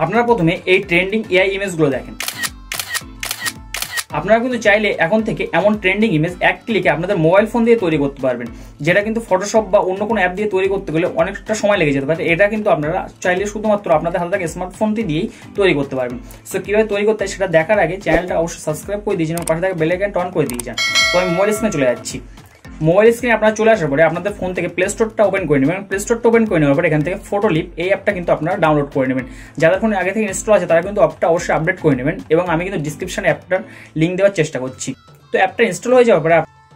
আপনারা প্রথমে এই ট্রেন্ডিং এআই ইমেজগুলো দেখেন। আপনারা কিন্তু চাইলে এখন থেকে এমন ট্রেন্ডিং ইমেজ এক ক্লিকে আপনাদের মোবাইল ফোন দিয়ে তৈরি করতে পারবেন, যেটা কিন্তু ফটোশপ বা অন্য কোনো অ্যাপ দিয়ে তৈরি করতে গেলে অনেকটা সময় লেগে যেতে পারে। এটা কিন্তু আপনারা চাইলে শুধুমাত্র আপনাদের হাতে থাকা স্মার্টফোনটি দিয়েই তৈরি করতে পারবেন। সো কিভাবে তৈরি করতে হয় সেটা দেখার আগে চ্যানেলটা অবশ্যই সাবস্ক্রাইব করে দিয়েছেন এবং পাশে থাকা বেল আইকনটা অন করে দিয়ে যান। তো আমি মোবাইল স্ক্রিনে চলে যাচ্ছি। মোবাইল স্ক্রিনে আপনারা চলে আসার পরে আপনাদের ফোন থেকে প্লে স্টোরটা ওপেন করে নেবেন। প্লে স্টোরটা ওপেন করে নেওয়ার পরে এখান থেকে ফটোলিপ এই অ্যাপটা কিন্তু আপনারা ডাউনলোড করে নেবেন। যাদের ফোনে আগে থেকে ইনস্টল আছে তারা কিন্তু অ্যাপটা অবশ্যই আপডেট করে নেবেন, এবং আমি কিন্তু ডিসক্রিপশনে অ্যাপটার লিঙ্ক দেওয়ার চেষ্টা করছি। তো অ্যাপটা ইনস্টল হয়ে যাওয়ার পরে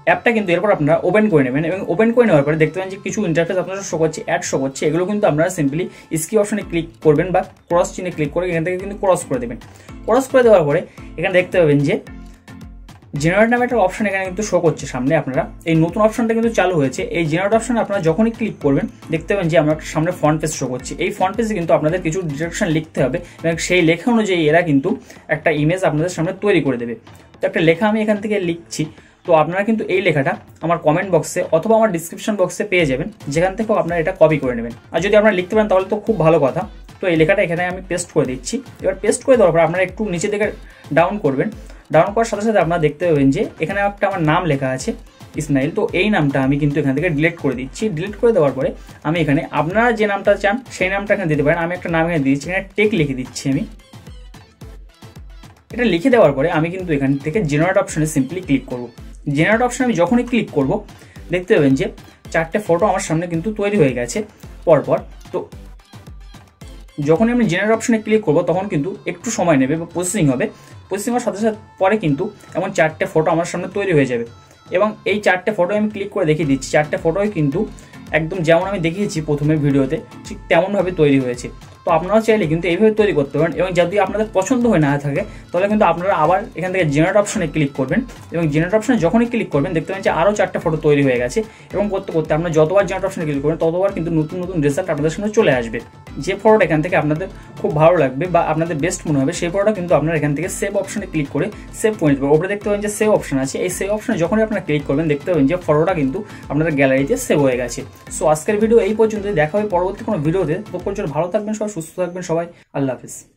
অ্যাপটা কিন্তু এরপর আপনারা ওপেন করে নেবেন, এবং ওপেন করে নেওয়ার পরে দেখতে পাবেন যে কিছু ইন্টারফেস আপনারা শো করছে, অ্যাড শো করছে। এগুলো কিন্তু আপনারা সিম্পলি স্কিপ অপশনে ক্লিক করবেন বা ক্রস চিহ্নে ক্লিক করে এখান থেকে কিন্তু ক্রস করে দেবেন। ক্রস করে দেওয়ার পরে এখানে দেখতে পাবেন যে জেনারেট নামে একটা অপশন এখানে কিন্তু শো করছে সামনে। আপনারা এই নতুন অপশনটা কিন্তু চালু হয়েছে। এই জেনারেট অপশনে আপনারা যখনই ক্লিক করবেন দেখতে পাবেন যে আমরা সামনে ফ্রন্ট পেজ শো করছি। এই ফ্রন্ট পেজে কিন্তু আপনাদের কিছু ডিরেকশন লিখতে হবে, এবং সেই লেখা অনুযায়ী এরা কিন্তু একটা ইমেজ আপনাদের সামনে তৈরি করে দেবে। তো একটা লেখা আমি এখান থেকে লিখছি। তো আপনারা কিন্তু এই লেখাটা আমার কমেন্ট বক্সে অথবা আমার ডিসক্রিপশন বক্সে পেয়ে যাবেন, যেখান থেকেও আপনারা এটা কপি করে নেবেন। আর যদি আপনারা লিখতে পারেন তাহলে তো খুব ভালো কথা। তো এই লেখাটা এখানে আমি পেস্ট করে দিচ্ছি। এবার পেস্ট করে দেওয়ার পর আপনারা একটু নিচে দিকে ডাউন করবেন। ডাউন করার সাথে সাথে আপনারা দেখতে পাবেন যে এখানে একটা আমার নাম লেখা আছে, ইসমাইল। তো এই নামটা আমি কিন্তু এখান থেকে ডিলিট করে দিচ্ছি। ডিলিট করে দেওয়ার পরে আমি এখানে আপনারা যে নামটা চান সেই নামটা এখানে দিতে পারেন। আমি একটা নাম এখানে দিচ্ছি, এখানে টেক লিখে দিচ্ছি। আমি এটা লিখে দেওয়ার পরে আমি কিন্তু এখান থেকে জেনারেট অপশনে সিম্পলি ক্লিক করব। জেনারেট অপশনে আমি যখনই ক্লিক করব দেখতে পাবেন যে 4টে ফটো আমার সামনে কিন্তু তৈরি হয়ে গেছে পরপর। তো যখনই আমি জেনারেট অপশনে ক্লিক করব তখন কিন্তু একটু সময় নেবে বা প্রসেসিং হবে। প্রসেসিং হওয়ার সাথে সাথে পরে কিন্তু এমন 4টে ফটো আমার সামনে তৈরি হয়ে যাবে, এবং এই 4টে ফটো আমি ক্লিক করে দেখিয়ে দিচ্ছি। 4টে ফটোই কিন্তু একদম যেমন আমি দেখিয়েছি প্রথমে ভিডিওতে ঠিক তেমনভাবে তৈরি হয়েছে। তো আপনারাও চাইলে কিন্তু এইভাবে তৈরি করতে পারেন, এবং যদি আপনাদের পছন্দ হয়ে না থাকে তাহলে কিন্তু আপনারা আবার এখান থেকে জেনারেট অপশনে ক্লিক করবেন, এবং জেনারেট অপশনে যখনই ক্লিক করবেন দেখতে পাবেন যে আরও 4টে ফটো তৈরি হয়ে গেছে। এবং করতে করতে আপনারা যতবার জেনারেট অপশনে ক্লিক করবেন ততবার কিন্তু নতুন নতুন রেজাল্ট আপনাদের সামনে চলে আসবে। যে ফটোটা এখান থেকে আপনাদের খুব ভালো লাগবে বা আপনাদের বেস্ট মনে হবে সেই ফটোটা কিন্তু আপনারা এখান থেকে সেভ অপশনে ক্লিক করে সেভ করে নিতে পারবেন। ওপরে দেখতে পাবেন যে সেভ অপশন আছে। এই সেভ অপশনে যখনই আপনারা ক্লিক করবেন দেখতে পাবেন যে ফটোটা কিন্তু আপনাদের গ্যালারিতে সেভ হয়ে গেছে। সো আজকের ভিডিও এই পর্যন্ত, দেখা হবে পরবর্তী কোনো ভিডিওতে। ততক্ষণ ভালো থাকবেন সবাই, সুস্থ থাকবেন সবাই। আল্লাহ হাফিজ।